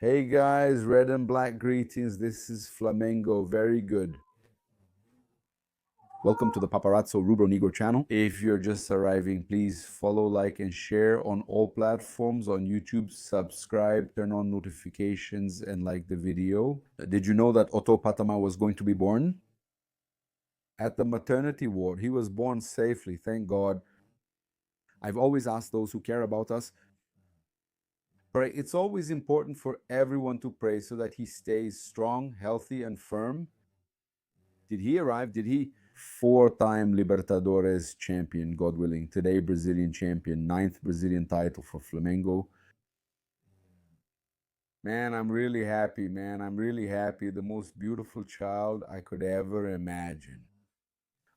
Hey guys, red and black greetings. This is Flamengo. Very good. Welcome to the Paparazzo Rubro-Negro channel. If you're just arriving, please follow, like, and share on all platforms. On YouTube, subscribe, turn on notifications, and like the video. Did you know that Otto Patama was going to be born? At the maternity ward. He was born safely, thank God. I've always asked those who care about us, pray. It's always important for everyone to pray so that he stays strong, healthy, and firm. Did he arrive? Did he? Four-time Libertadores champion, God willing. Today, Brazilian champion. 9th Brazilian title for Flamengo. Man, I'm really happy, man. I'm really happy. The most beautiful child I could ever imagine.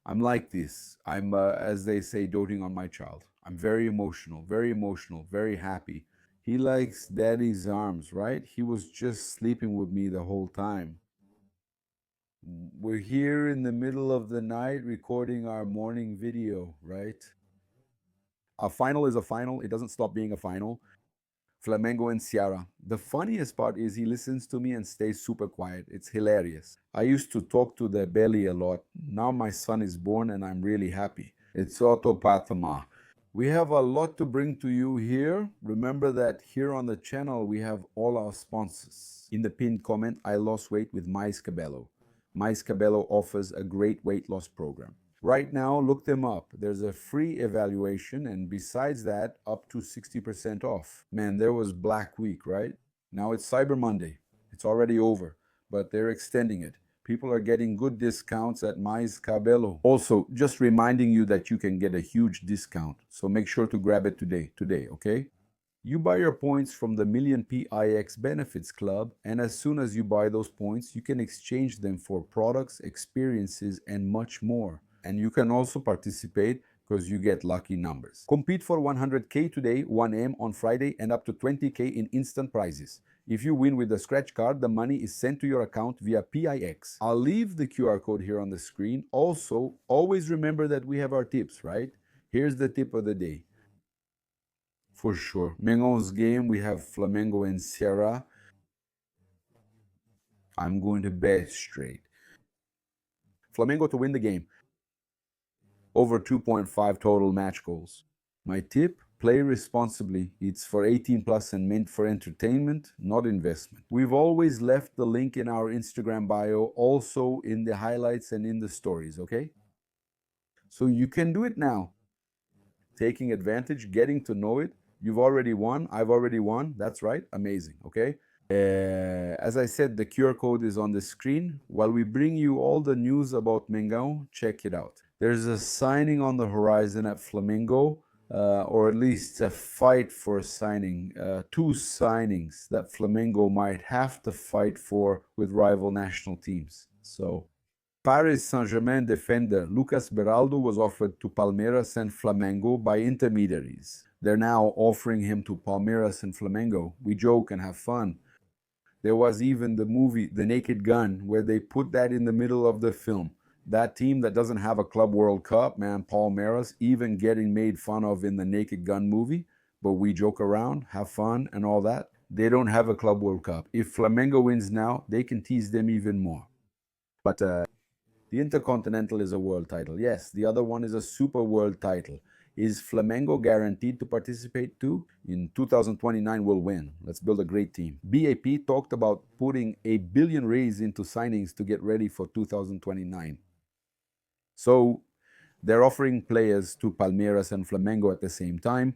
I'm like this. I'm, as they say, doting on my child. I'm very emotional, very happy. He likes daddy's arms, right? He was just sleeping with me the whole time. We're here in the middle of the night recording our morning video, right? A final is a final. It doesn't stop being a final. Flamengo and Ceará. The funniest part is he listens to me and stays super quiet. It's hilarious. I used to talk to the belly a lot. Now my son is born and I'm really happy. It's Otto Patama. We have a lot to bring to you here. Remember that here on the channel we have all our sponsors. In the pinned comment, I lost weight with Mais Cabello. Mais Cabello offers a great weight loss program. Right now, look them up. There's a free evaluation, and besides that, up to 60% off. Man, there was Black Week, right? Now it's Cyber Monday. It's already over, but they're extending it. People are getting good discounts at Mais Cabello. Also, just reminding you that you can get a huge discount, so make sure to grab it today, okay? You buy your points from the Million PIX Benefits Club, and as soon as you buy those points, you can exchange them for products, experiences, and much more. And you can also participate because you get lucky numbers. Compete for 100K today, 1M on Friday, and up to 20K in instant prizes. If you win with the scratch card, the money is sent to your account via PIX. I'll leave the QR code here on the screen. Also, always remember that we have our tips, right? Here's the tip of the day. For sure. Mengão's game, we have Flamengo and Ceará. I'm going to bet straight. Flamengo to win the game. Over 2.5 total match goals. My tip, play responsibly. It's for 18 plus and meant for entertainment, not investment. We've always left the link in our Instagram bio, also in the highlights and in the stories, okay? So you can do it now. Taking advantage, getting to know it. You've already won. I've already won. That's right. Amazing. Okay. As I said, the QR code is on the screen. While we bring you all the news about Mengão, check it out. There's a signing on the horizon at Flamengo, or at least a fight for a signing. Two signings that Flamengo might have to fight for with rival national teams. So, Paris Saint-Germain defender Lucas Beraldo was offered to Palmeiras and Flamengo by intermediaries. They're now offering him to Palmeiras and Flamengo. We joke and have fun. There was even the movie The Naked Gun, where they put that in the middle of the film. That team that doesn't have a Club World Cup, man, Palmeiras, even getting made fun of in the Naked Gun movie, but we joke around, have fun, and all that. They don't have a Club World Cup. If Flamengo wins now, they can tease them even more. But the Intercontinental is a world title. Yes, the other one is a Super World title. Is Flamengo guaranteed to participate too? In 2029, we'll win. Let's build a great team. BAP talked about putting $1 billion raise into signings to get ready for 2029. So they're offering players to Palmeiras and Flamengo at the same time.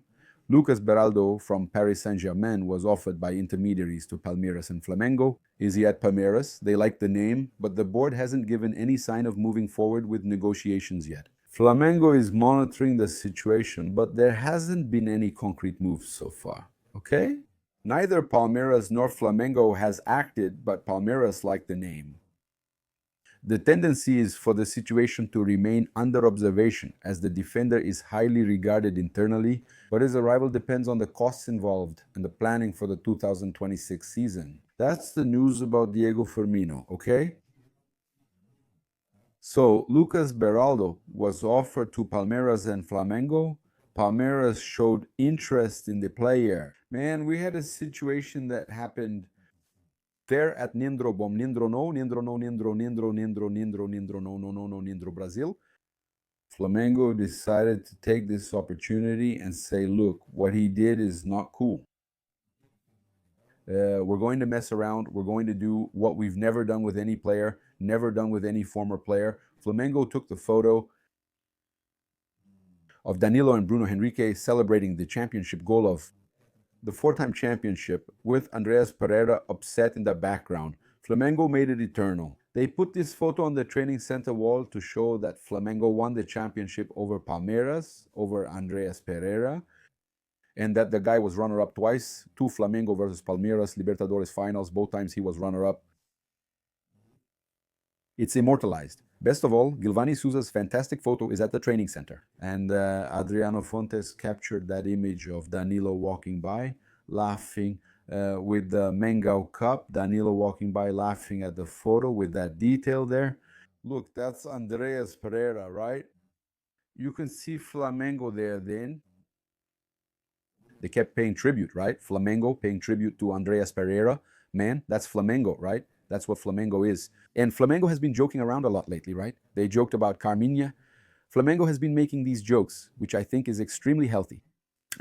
Lucas Beraldo from Paris Saint-Germain was offered by intermediaries to Palmeiras and Flamengo. Is he at Palmeiras? They like the name, but the board hasn't given any sign of moving forward with negotiations yet. Flamengo is monitoring the situation, but there hasn't been any concrete moves so far, okay? Neither Palmeiras nor Flamengo has acted, but Palmeiras like the name. The tendency is for the situation to remain under observation, as the defender is highly regarded internally, but his arrival depends on the costs involved and the planning for the 2026 season. That's the news about Diego Firmino, okay? So, Lucas Beraldo was offered to Palmeiras and Flamengo. Palmeiras showed interest in the player. Man, we had a situation that happened there at Nindro Bom, Nindro no, Nindro no, Nindro, Nindro, Nindro, Nindro, Nindro, no, no, no, no, Nindro, Brazil. Flamengo decided to take this opportunity and say, look, what he did is not cool. We're going to mess around. We're going to do what we've never done with any player, never done with any former player. Flamengo took the photo of Danilo and Bruno Henrique celebrating the championship goal of the four-time championship with Andreas Pereira upset in the background. Flamengo made it eternal. They put this photo on the training center wall to show that Flamengo won the championship over Palmeiras, over Andreas Pereira, and that the guy was runner-up twice, two Flamengo versus Palmeiras, Libertadores finals, both times he was runner-up. It's immortalized. Best of all, Gilvani Souza's fantastic photo is at the training center. And Adriano Fontes captured that image of Danilo walking by, laughing with the Mengão Cup. Danilo walking by, laughing at the photo with that detail there. Look, that's Andreas Pereira, right? You can see Flamengo there then. They kept paying tribute, right? Flamengo paying tribute to Andreas Pereira. Man, that's Flamengo, right? That's what Flamengo is. And Flamengo has been joking around a lot lately, right? They joked about Carminha. Flamengo has been making these jokes, which I think is extremely healthy.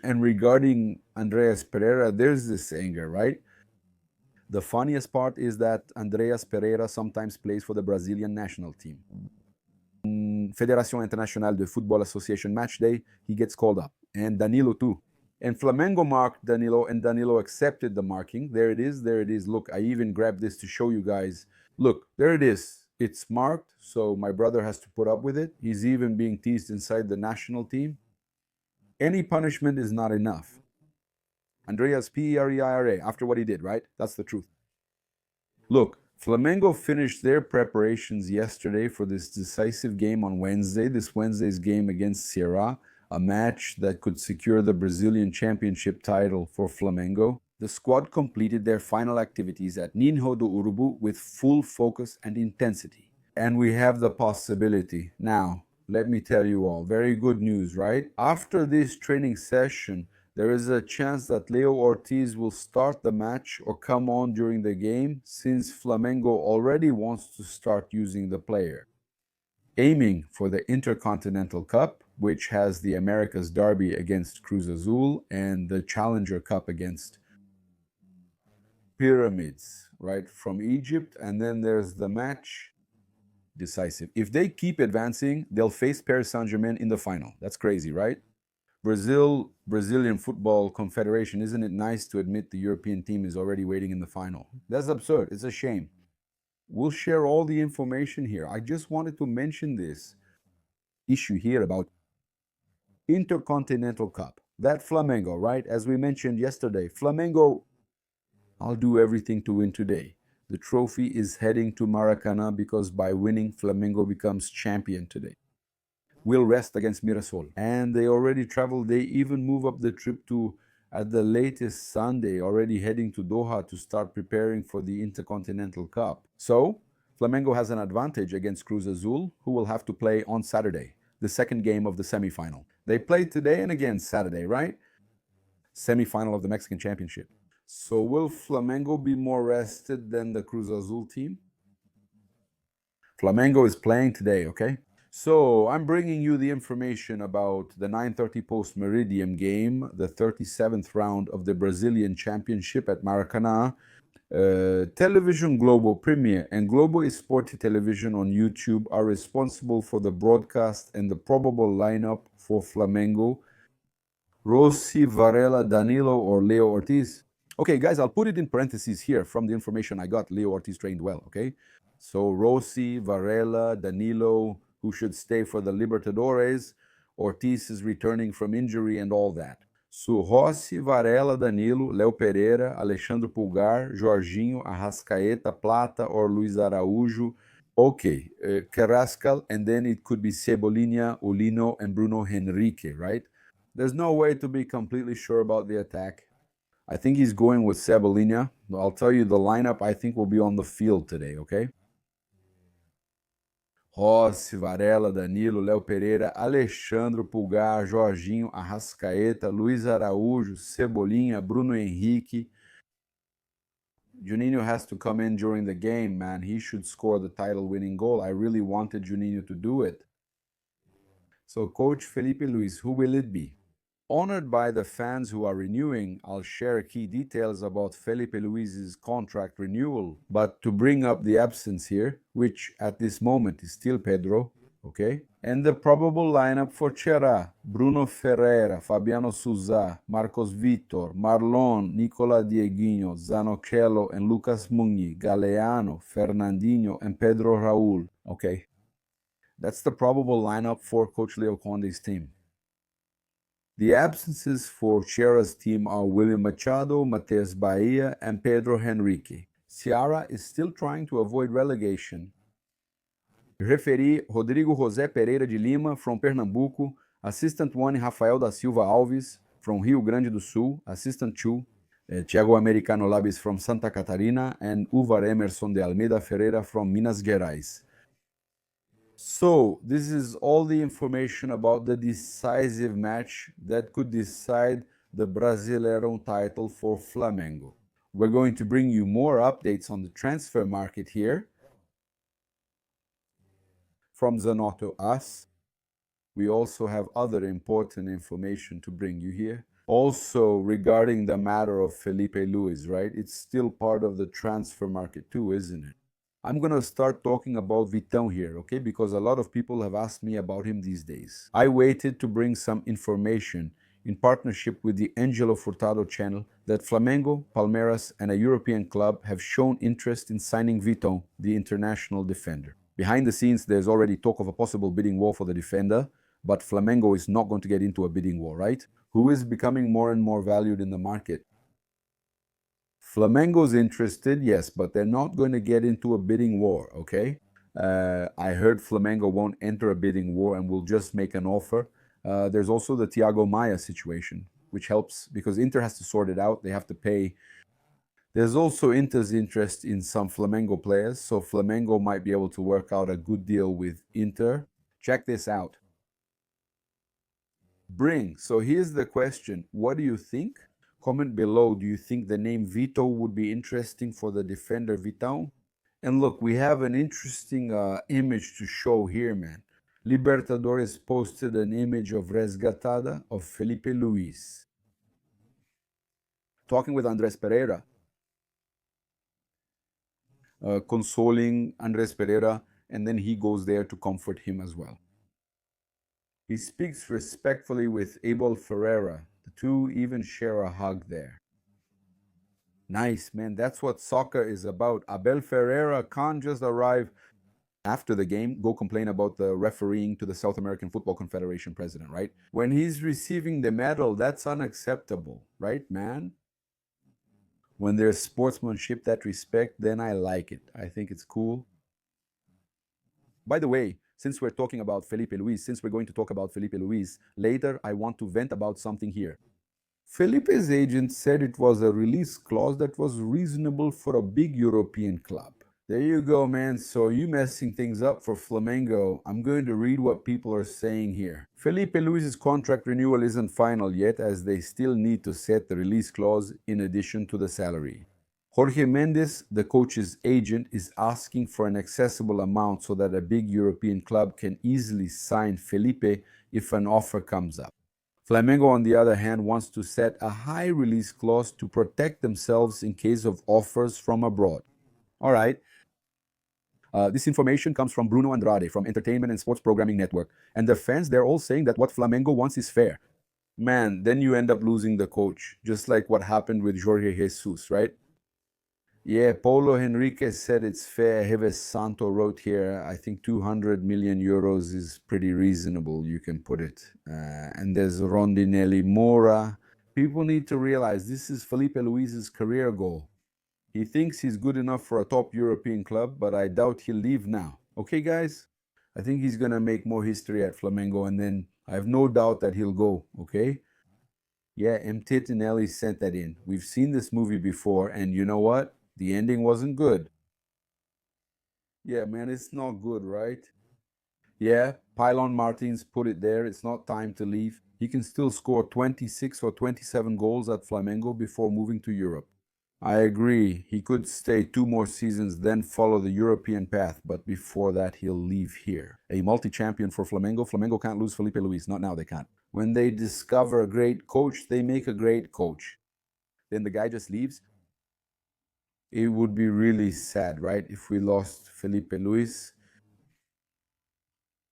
And regarding Andreas Pereira, there's this anger, right? The funniest part is that Andreas Pereira sometimes plays for the Brazilian national team. Fédération Internationale de Football Association match day, he gets called up. And Danilo too. And Flamengo marked Danilo, and Danilo accepted the marking. There it is, there it is. Look, I even grabbed this to show you guys. Look, there it is. It's marked, so my brother has to put up with it. He's even being teased inside the national team. Any punishment is not enough. Andreas Pereira, after what he did, right? That's the truth. Look, Flamengo finished their preparations yesterday for this decisive game on Wednesday, this Wednesday's game against Ceará, a match that could secure the Brazilian championship title for Flamengo. The squad completed their final activities at Ninho do Urubu with full focus and intensity. And we have the possibility. Now, let me tell you all, very good news, right? After this training session, there is a chance that Leo Ortiz will start the match or come on during the game, since Flamengo already wants to start using the player. Aiming for the Intercontinental Cup, which has the Americas Derby against Cruz Azul and the Challenger Cup against Pyramids, right, from Egypt. And then there's the match decisive. If they keep advancing, they'll face Paris Saint-Germain in the final. That's crazy, right? Brazilian Football Confederation, isn't it nice to admit the European team is already waiting in the final? That's absurd. It's a shame. We'll share all the information here. I just wanted to mention this issue here about Intercontinental Cup. That Flamengo, right? As we mentioned yesterday, Flamengo, I'll do everything to win today. The trophy is heading to Maracanã because by winning, Flamengo becomes champion today. We'll rest against Mirassol. And they already traveled. They even move up the trip to, at the latest Sunday, already heading to Doha to start preparing for the Intercontinental Cup. So, Flamengo has an advantage against Cruz Azul, who will have to play on Saturday, the second game of the semifinal. They played today and again Saturday, right? Semifinal of the Mexican Championship. So will Flamengo be more rested than the Cruz Azul team? Flamengo is playing today, okay? So I'm bringing you the information about the 9:30 post-meridian game, the 37th round of the Brazilian Championship at Maracanã. Television Globo Premier and Globo Esporte Television on YouTube are responsible for the broadcast and the probable lineup for Flamengo. Rossi, Varela, Danilo, or Leo Ortiz. Okay, guys, I'll put it in parentheses here from the information I got. Leo Ortiz trained well, okay? So Rossi, Varela, Danilo, who should stay for the Libertadores. Ortiz is returning from injury and all that. So Rossi, Varela, Danilo, Léo Pereira, Alexandre Pulgar, Jorginho, Arrascaeta, Plata, or Luiz Araújo. Okay, Carrascal, and then it could be Cebolinha, Ulino, and Bruno Henrique, right? There's no way to be completely sure about the attack. I think he's going with Cebolinha. I'll tell you the lineup I think will be on the field today, okay? Rossi, Varela, Danilo, Léo Pereira, Alexandre Pulgar, Jorginho, Arrascaeta, Luiz Araújo, Cebolinha, Bruno Henrique. Juninho has to come in during the game, man. He should score the title-winning goal. I really wanted Juninho to do it. So, Coach Felipe Luiz, who will it be? Honored by the fans who are renewing, I'll share key details about Felipe Luiz's contract renewal. But to bring up the absence here, which at this moment is still Pedro, okay? And the probable lineup for Ceará: Bruno Ferreira, Fabiano Souza, Marcos Vitor, Marlon, Nicola Dieguinho, Zanochello, and Lucas Mugni, Galeano, Fernandinho, and Pedro Raul, okay? That's the probable lineup for Coach Leo Conde's team. The absences for Cearás team are William Machado, Mateus Bahia, and Pedro Henrique. Ceará is still trying to avoid relegation. Referee Rodrigo José Pereira de Lima from Pernambuco, Assistant 1 Rafael da Silva Alves from Rio Grande do Sul, Assistant 2 Thiago Americano Labis from Santa Catarina, and Uvar Emerson de Almeida Ferreira from Minas Gerais. So, this is all the information about the decisive match that could decide the Brasileirão title for Flamengo. We're going to bring you more updates on the transfer market here from Zanotto Us. We also have other important information to bring you here. Also, regarding the matter of Felipe Luiz, right? It's still part of the transfer market too, isn't it? I'm going to start talking about Vitão here, okay? Because a lot of people have asked me about him these days. I waited to bring some information in partnership with the Angelo Furtado channel that Flamengo, Palmeiras, and a European club have shown interest in signing Vitão, the international defender. Behind the scenes, there's already talk of a possible bidding war for the defender, but Flamengo is not going to get into a bidding war, right? Who is becoming more and more valued in the market? Flamengo's interested, yes, but they're not going to get into a bidding war, okay? I heard Flamengo won't enter a bidding war and will just make an offer. There's also the Thiago Maia situation, which helps because Inter has to sort it out. They have to pay. There's also Inter's interest in some Flamengo players, so Flamengo might be able to work out a good deal with Inter. Check this out. So here's the question. What do you think? Comment below, do you think the name Vito would be interesting for the defender Vitão? And look, we have an interesting image to show here, man. Libertadores posted an image of Resgatada of Felipe Luiz talking with Andrés Pereira, consoling Andrés Pereira, and then he goes there to comfort him as well. He speaks respectfully with Abel Ferreira. The two even share a hug there. Nice, man. That's what soccer is about. Abel Ferreira can't just arrive after the game, go complain about the refereeing to the South American Football Confederation president, right? When he's receiving the medal, that's unacceptable, right, man? When there's sportsmanship, that respect, then I like it. I think it's cool. By the way, since we're talking about Felipe Luiz, since we're going to talk about Felipe Luiz later, I want to vent about something here. Felipe's agent said it was a release clause that was reasonable for a big European club. There you go, man. So you messing things up for Flamengo. I'm going to read what people are saying here. Felipe Luiz's contract renewal isn't final yet, as they still need to set the release clause in addition to the salary. Jorge Mendes, the coach's agent, is asking for an accessible amount so that a big European club can easily sign Felipe if an offer comes up. Flamengo, on the other hand, wants to set a high release clause to protect themselves in case of offers from abroad. All right. This information comes from Bruno Andrade from Entertainment and Sports Programming Network. And the fans, they're all saying that what Flamengo wants is fair. Man, then you end up losing the coach, just like what happened with Jorge Jesus, right? Yeah, Paulo Henrique said it's fair. Heves Santo wrote here, I think 200 million euros is pretty reasonable, you can put it. And there's Rondinelli Moura. People need to realize this is Felipe Luiz's career goal. He thinks he's good enough for a top European club, but I doubt he'll leave now. Okay, guys? I think he's going to make more history at Flamengo, and then I have no doubt that he'll go, okay? Yeah, M. Titinelli sent that in. We've seen this movie before, and you know what? The ending wasn't good. Yeah, man, it's not good, right? Yeah, Pylon Martins put it there. It's not time to leave. He can still score 26 or 27 goals at Flamengo before moving to Europe. I agree. He could stay 2 more seasons, then follow the European path, but before that, he'll leave here. A multi-champion for Flamengo. Flamengo can't lose Felipe Luiz. Not now, they can't. When they discover a great coach, they make a great coach. Then the guy just leaves. It would be really sad, right, if we lost Felipe Luiz.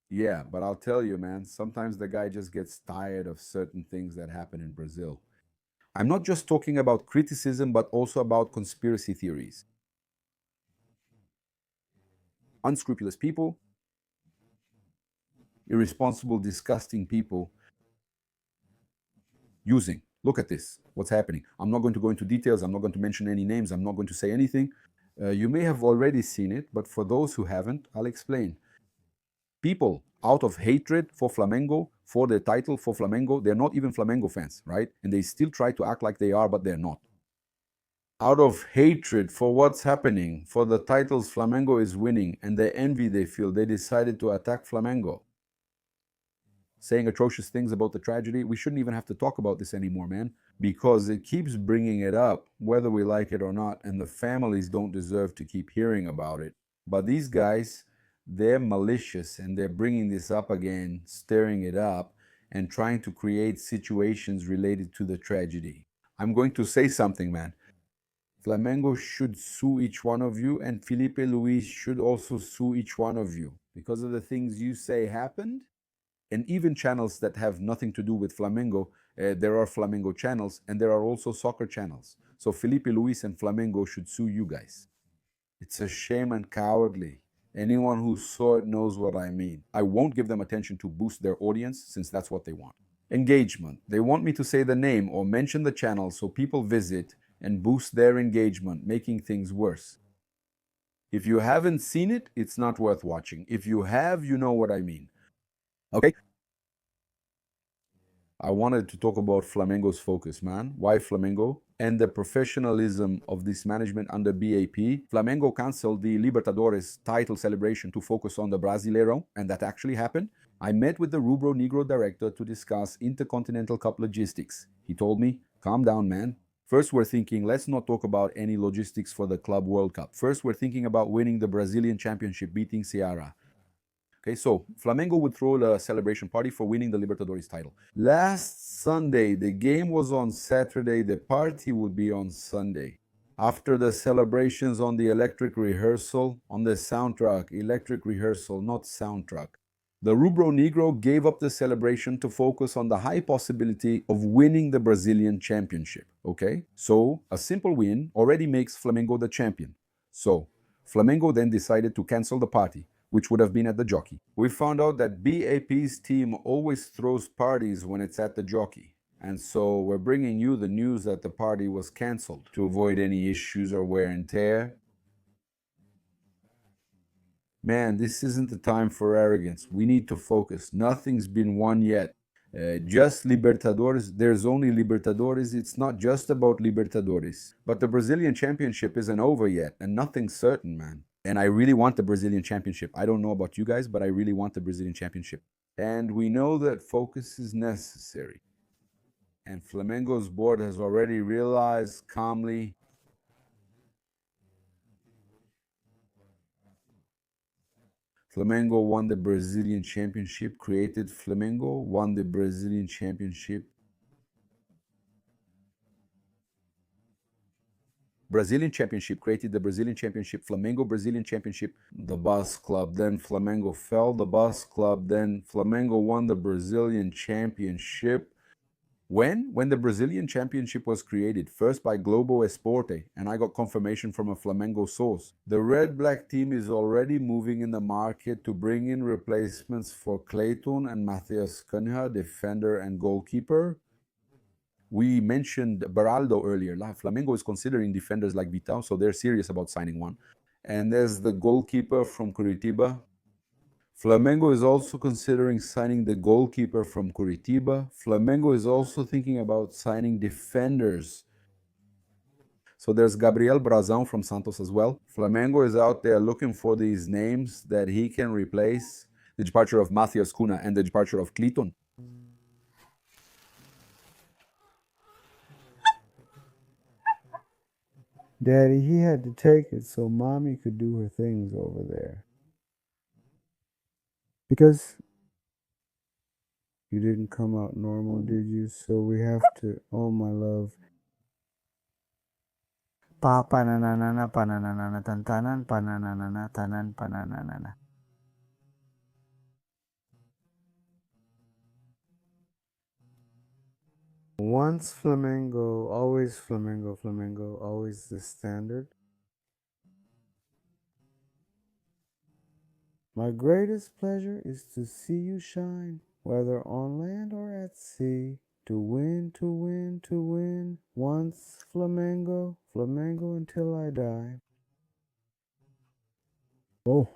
Yeah, but I'll tell you, man, sometimes the guy just gets tired of certain things that happen in Brazil. I'm not just talking about criticism, but also about conspiracy theories. Unscrupulous people, irresponsible, disgusting people using. Look at this, what's happening. I'm not going to go into details. I'm not going to mention any names. I'm not going to say anything. You may have already seen it, but for those who haven't, I'll explain. People out of hatred for Flamengo, for the title, for Flamengo, they're not even Flamengo fans, right? And they still try to act like they are, but they're not. Out of hatred for what's happening, for the titles Flamengo is winning, and the envy they feel, they decided to attack Flamengo. Saying atrocious things about the tragedy. We shouldn't even have to talk about this anymore, man, because it keeps bringing it up, whether we like it or not, and the families don't deserve to keep hearing about it. But these guys, they're malicious, and they're bringing this up again, stirring it up, and trying to create situations related to the tragedy. I'm going to say something, man. Flamengo should sue each one of you, and Felipe Luiz should also sue each one of you because of the things you say happened. And even channels that have nothing to do with Flamengo, there are Flamengo channels, and there are also soccer channels. So Felipe Luiz and Flamengo should sue you guys. It's a shame and cowardly. Anyone who saw it knows what I mean. I won't give them attention to boost their audience, since that's what they want. Engagement. They want me to say the name or mention the channel so people visit and boost their engagement, making things worse. If you haven't seen it, it's not worth watching. If you have, you know what I mean. Okay? I wanted to talk about Flamengo's focus, man. Why Flamengo? And the professionalism of this management under BAP. Flamengo canceled the Libertadores title celebration to focus on the Brasileirão, and that actually happened. I met with the Rubro-Negro director to discuss Intercontinental Cup logistics. He told me, calm down, man. First, we're thinking, let's not talk about any logistics for the Club World Cup. First, we're thinking about winning the Brazilian Championship, beating Ceará. Okay, so Flamengo would throw a celebration party for winning the Libertadores title. Last Sunday, the game was on Saturday, the party would be on Sunday. After the celebrations on the electric rehearsal, on the soundtrack, electric rehearsal, not soundtrack. The Rubro-Negro gave up the celebration to focus on the high possibility of winning the Brazilian Championship, okay? So, a simple win already makes Flamengo the champion. So, Flamengo then decided to cancel the party, which would have been at the Jockey. We found out that BAP's team always throws parties when it's at the Jockey. And so we're bringing you the news that the party was cancelled to avoid any issues or wear and tear. Man, this isn't the time for arrogance. We need to focus. Nothing's been won yet. Just Libertadores. There's only Libertadores. It's not just about Libertadores. But the Brazilian Championship isn't over yet, and nothing's certain, man. And I really want the Brazilian Championship. I don't know about you guys, but I really want the Brazilian Championship. And we know that focus is necessary. And Flamengo's board has already realized calmly. Flamengo won the Brazilian Championship, created Flamengo, won the Brazilian Championship. Brazilian Championship, created the Brazilian Championship, Flamengo Brazilian Championship, the Bus Club, then Flamengo fell, the Bus Club, then Flamengo won the Brazilian Championship. When the Brazilian Championship was created, first by Globo Esporte, and I got confirmation from a Flamengo source. The red-black team is already moving in the market to bring in replacements for Clayton and Matheus Cunha, defender and goalkeeper. We mentioned Beraldo earlier. Flamengo is considering defenders like Vital, so they're serious about signing one. And there's the goalkeeper from Curitiba. Flamengo is also considering signing the goalkeeper from Curitiba. Flamengo is also thinking about signing defenders. So there's Gabriel Brazão from Santos as well. Flamengo is out there looking for these names that he can replace. The departure of Matheus Cunha and the departure of Clayton. Daddy, he had to take it so Mommy could do her things over there. Because you didn't come out normal, did you? So we have to, oh my love. Pananana pananana tantanan pananana tanan pananana. Once Flamengo, always Flamengo, Flamengo, always the standard. My greatest pleasure is to see you shine, whether on land or at sea. To win, to win, to win. Once Flamengo, Flamengo until I die. Oh.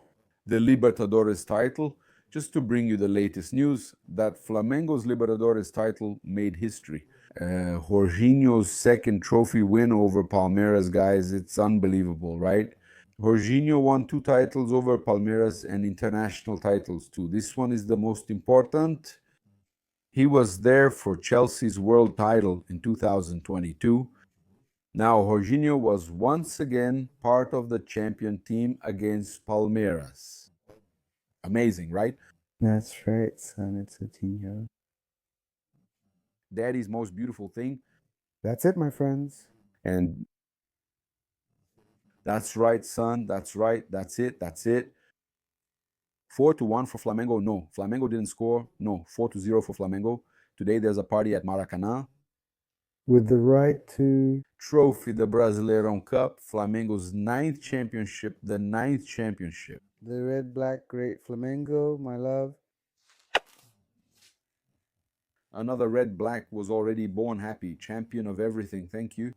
The Libertadores title, just to bring you the latest news, that Flamengo's Libertadores title made history. Jorginho's second trophy win over Palmeiras, guys, it's unbelievable, right? Jorginho won 2 titles over Palmeiras and international titles too. This one is the most important. He was there for Chelsea's world title in 2022. Now, Jorginho was once again part of the champion team against Palmeiras. Amazing, right? That's right, son. It's a team. Daddy's most beautiful thing. That's it, my friends. And that's right, son. That's right. That's it. That's it. 4-1 for Flamengo. No, Flamengo didn't score. No, 4-0 for Flamengo. Today there's a party at Maracanã. With the right to trophy the Brasileirão Cup, Flamengo's 9th championship, the 9th championship. The red, black, great Flamengo, my love. Another red, black was already born happy, champion of everything. Thank you.